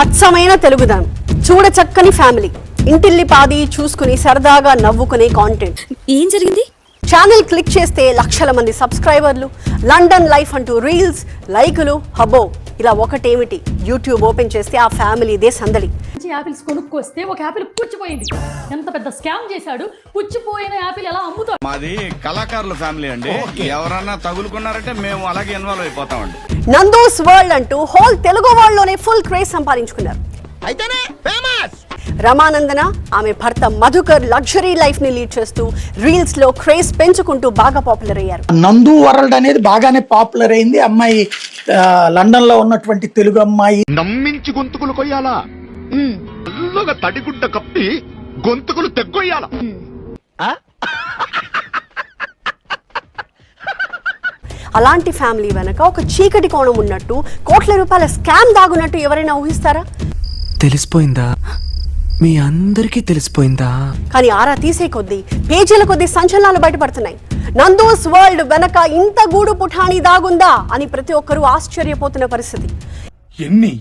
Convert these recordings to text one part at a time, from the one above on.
అచ్చమైన తెలుగుదనం, చూడ చక్కని ఫ్యామిలీ, ఇంటిల్లి పాది చూసుకుని సరదాగా నవ్వుకునే కాంటెంట్. ఏం జరిగింది? ఛానల్ క్లిక్ చేస్తే లక్షల మంది సబ్స్క్రైబర్లు, లండన్ లైఫ్ అంటూ రీల్స్, లైకులు, హబో ఇలా ఒకటేమిటి, యూట్యూబ్ ఓపెన్ చేస్తే ఆ ఫ్యామిలీదే సందడి. యాపిల్స్ కొనుక్కొస్తే ఒక యాపిల్ పుచ్చిపోయింది. ఎంత పెద్ద స్కామ్ చేశాడు. పుచ్చిపోయిన యాపిల్ ఎలా అమ్ముతాడు? మాది కళాకారుల ఫ్యామిలీ అండి. ఎవరన్నా తగులుకున్నారంటే మేము అలాగే ఇన్వాల్వ్ అయిపోతామండి. నందూస్ వరల్డ్ అంటూ హోల్ తెలుగు వాళ్ళలోనే ఫుల్ క్రేజ్ సంపాదించుకున్నారు. రమానందన, ఆమె భర్త మధుకర్ లగ్జరీ లైఫ్ ని లీడ్ చేస్తూ రీల్స్ లో క్రేజ్ పెంచుకుంటూ బాగా పాపులర్ అయ్యారు. నందు వరల్డ్ అనేది బాగానే పాపులర్ అయింది. అమ్మాయి లండన్ లో ఉన్నటువంటి తెలుగు అమ్మాయి. నమ్మించి గొంతుకులు కొయ్యాలా, నల్లగా తడిగుడ్డ కప్పి గొంతుకులు తెగ్గొయ్యాలా. అలాంటి ఫ్యామిలీ వెనక ఒక చీకటి కోణం ఉన్నట్టు, కోట్ల రూపాయల స్కామ్ దాగున్నట్టు ఎవరైనా ఊహిస్తారా? తెలిసిపోయిందా? మీ అందరికీ తెలిసిపోయిందా? కానీ ఆరా తీసే కొద్దీ, పేజీల కొద్దీ సంచలనాలు బయటపడుతున్నాయి. నందూస్ వరల్డ్ వెనక ఇంత గూడు పుఠాణి దాగుందా అని ప్రతి ఒక్కరూ ఆశ్చర్యపోతున్న పరిస్థితి. ఎన్ని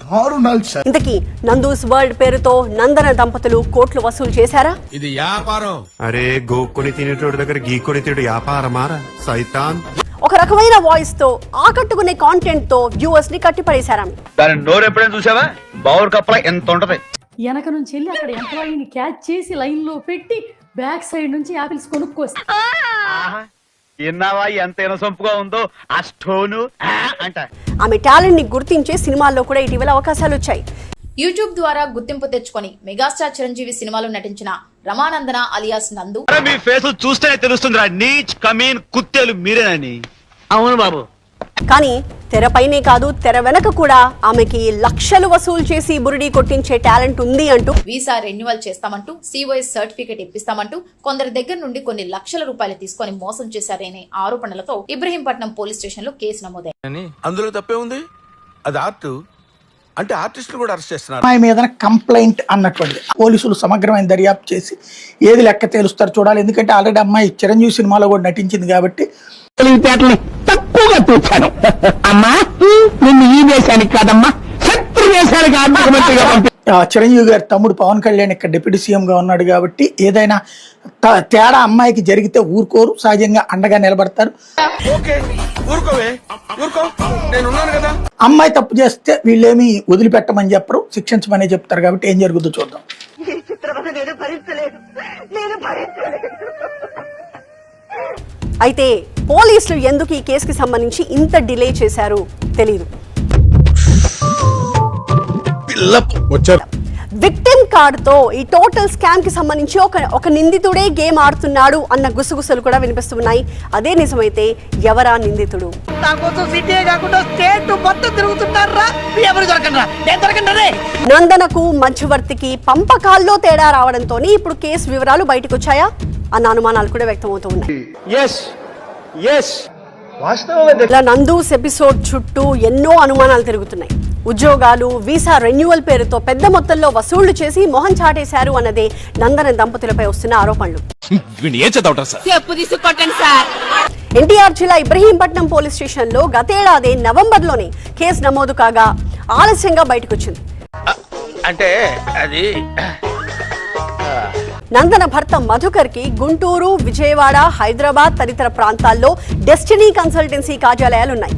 దారుణాలు సార్. ఇంతకీ నందూస్ వరల్డ్ పేరుతో నందన దంపతులు కోట్లు వసూలు చేశారా? ఇది వ్యాపారం. అరే గోక్కుని తినేటోడి దగ్గర గీక్కొని తినేడు వ్యాపారమారా సైతాన్. ఒక రకమైన వాయిస్ తో, ఆకట్టుకునే కాంటెంట్ తో వ్యూవర్స్ ని కట్టిపడేశారా? దాని నోరు ఎప్పుడైనా చూసావా? బౌర్ కప్పల ఎంత ఉంటది. వెనక నుంచి వెళ్ళి అక్కడ ఎంప్లాయీని క్యాచ్ చేసి లైన్ లో పెట్టి బ్యాక్ సైడ్ నుంచి యాపిల్స్ కొనుక్కొస్తే విన్నావా ఎంత ఇనసొంపుగా ఉందో ఆ స్టోను అంట. ఆమె టాలెంట్ ని గుర్తించే సినిమాల్లో కూడా ఇటీవల అవకాశాలు వచ్చాయి. యూట్యూబ్ ద్వారా గుర్తింపు తెచ్చుకొని మెగాస్టార్ చిరంజీవి సినిమాలో నటించిన రమానందన అలియాస్ నందు. మీ ఫేస్ చూస్తేనే తెలుస్తుందిరా, నీచ్ కమీన్ కుత్తేలు మీరేనని. అవును బాబు. కానీ తెరపైనే కాదు, తెర వెనక కూడా ఆమెకి లక్షలు వసూలు చేసి బురిడి కొట్టించే టాలెంట్ ఉంది అంటూ, వీసా రెన్యువల్ చేస్తామంటూ, సిఓఎస్ సర్టిఫికెట్ ఇప్పిస్తామంటూ కొందరి దగ్గర నుండి కొన్ని లక్షల రూపాయలు తీసుకొని మోసం చేశారనే ఆరోపణలతో ఇబ్రహీంపట్నం పోలీస్ స్టేషన్ లో కేసు నమోదైంది. అందులో తప్పే ఉంది. అది ఆర్ట్ అంటే ఆర్టిస్టులు కూడా అరెస్ట్ చేస్తున్నారు. అమ్మాయి మీద కంప్లైంట్ అన్నటువంటిది పోలీసులు సమగ్రమైన దర్యాప్తు చేసి ఏది లెక్క తేలుస్తారు చూడాలి. ఎందుకంటే ఆల్రెడీ అమ్మాయి చిరంజీవి సినిమాలో కూడా నటించింది కాబట్టి. తక్కువగా చూచాను అమ్మా, నిన్ను ఈ దేశానికి కాదమ్మా శత్రు దేశానికి ఆర్థిక మంత్రిగా చిరంజీవి గారి తమ్ముడు పవన్ కళ్యాణ్ ఇక్కడ డిప్యూటీ సీఎం గా ఉన్నాడు కాబట్టి ఏదైనా తేడా అమ్మాయికి జరిగితే ఊరుకోరు, సహజంగా అండగా నిలబడతారు. అమ్మాయి తప్పు చేస్తే వీళ్ళేమి వదిలిపెట్టమని చెప్పరు, శిక్షించమని చెప్తారు. కాబట్టి ఏం జరుగుతుందో చూద్దాం. అయితే పోలీసులు ఎందుకు ఈ కేసుకి సంబంధించి ఇంత డిలే చేశారు తెలియదు. విక్టిమ్ కార్డ్ తో ఈ టోటల్ స్కామ్ కి సంబంధించి ఒక నిందితుడే గేమ్ ఆడుతున్నాడు అన్న గుసగుసలు కూడా వినిపిస్తున్నాయి. అదే నిజమైతే ఎవరా నిందితుడు? నందనకు మధ్యవర్తికి పంపకాల్లో తేడా రావడంతో ఇప్పుడు కేసు వివరాలు బయటకు వచ్చాయా అన్న అనుమానాలు కూడా వ్యక్తమవుతూ ఉన్నాయి. ఇలా నందూస్ ఎపిసోడ్ చుట్టూ ఎన్నో అనుమానాలు తిరుగుతున్నాయి. ఉద్యోగాలు, వీసా రెన్యువల్ పేరుతో పెద్ద మొత్తంలో వసూళ్లు చేసి మొహం చాటేశారు అన్నదే నందన దంపతులపై వస్తున్న ఆరోపణలు. ఎన్టీఆర్ జిల్లా ఇబ్రహీంపట్నం పోలీస్ స్టేషన్ లో గతేడాది నవంబర్ లోనే కేసు నమోదు కాగా ఆలస్యంగా బయటకొచ్చింది. అంటే అది నందన భర్త మధుకర్ కి గుంటూరు, విజయవాడ, హైదరాబాద్ తదితర ప్రాంతాల్లో డెస్టినీ కన్సల్టెన్సీ కార్యాలయాలున్నాయి.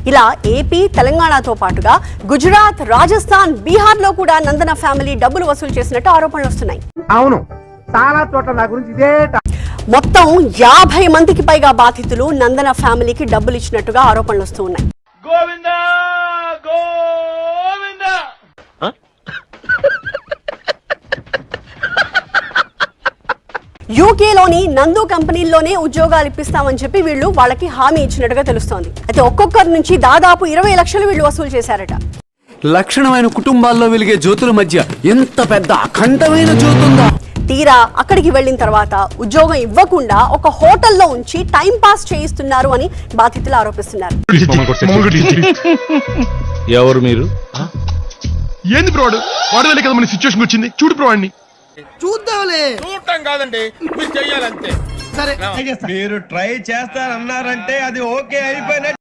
ఇలా ఏపీ, తెలంగాణతో పాటుగా గుజరాత్, రాజస్థాన్, బీహార్ లో కూడా నందన ఫ్యామిలీ డబ్బులు వసూలు చేసినట్టు ఆరోపణలు వస్తున్నాయి. అవును, చాలా చోట్ల నా గురించి ఇదే. మొత్తం 50 మందికి పైగా బాధితులు నందన ఫ్యామిలీకి డబ్బులు ఇచ్చినట్టుగా ఆరోపణలు వస్తూ ఉన్నాయి. యూకేలోని నందు కంపెనీల్లోనే ఉద్యోగాలు ఇప్పిస్తామని చెప్పి వీళ్ళు వాళ్ళకి హామీ ఇచ్చినట్టుగా తెలుస్తోంది. అయితే ఒక్కొక్కరి నుంచి దాదాపు 20 లక్షలు వీళ్ళు వసూలు చేశారట. లక్షణమైన కుటుంబాల్లో వెలిగే జ్యోతుల మధ్య ఎంత పెద్ద అఖండమైన జ్యోతుందా? తీరా అక్కడికి వెళ్లిన తర్వాత ఉద్యోగం ఇవ్వకుండా ఒక హోటల్లో ఉంచి టైం పాస్ చేయిస్తున్నారు అని బాధితులు ఆరోపిస్తున్నారు. ఎవరు మీరు? ఏంది బ్రోడు? వాడు వెళ్ళి కదా మన సిచ్యువేషన్ వచ్చింది. చూడు బ్రో అన్ని చూద్దాంలే. చూడటం కాదండి, మీరు చెయ్యాలంతే. సరే మీరు ట్రై చేస్తారన్నారంటే అది ఓకే అయిపోయినట్టు.